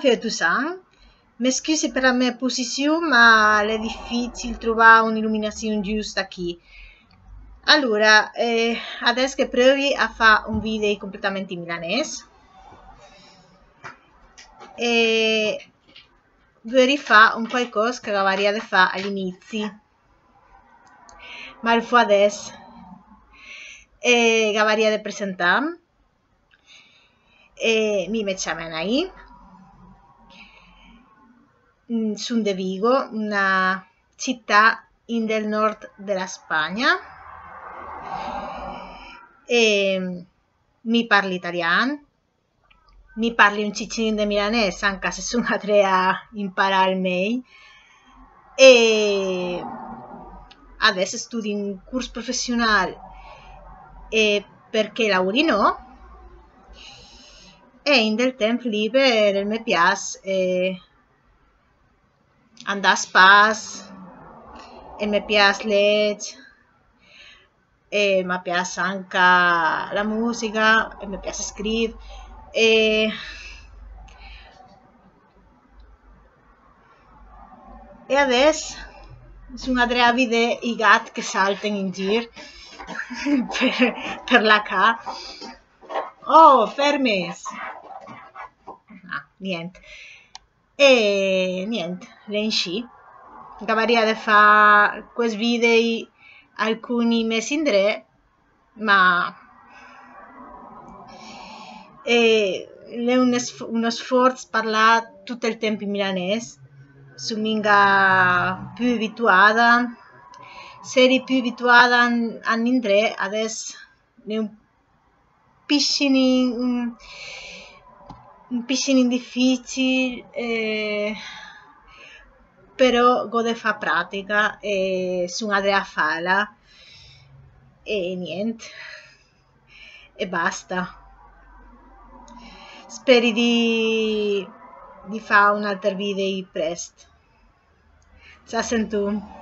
Fio Toussaint. Mi scusi per la mia posizione, ma è difficile trovare un'illuminazione giusta qui. Allora, adesso che provi a fare un video completamente in milanese e vuoi rifare un qualcosa che varia di fare all'inizio, ma lo fa adesso e che varia di presentare e mi mettiamo ahí. Sono de Vigo, una città del nord della Spagna, e mi parli italiano, mi parli un ciccino di milanese, anche se sono a imparare meglio, e adesso studio in corso professionale e perché lavori no, e in del tempo libero mi piace andare a spas e mi piace leggere e mi piace anche la musica e mi piace scrivere e adesso sono a vedere i gatti che saltano in giro per la casa. Oh, fermi! Ah, niente. E niente, le sci. Cavaria di fare questi video alcuni mesi in tre, ma è uno sforzo parlare tutto il tempo in milanese. Sono più abituata. Se eri più abituata anni in tre, adesso è un piscine difficile, però gode fa pratica e sono a farla e niente e basta. Speri di fare un altro video presto. Ciao, sento.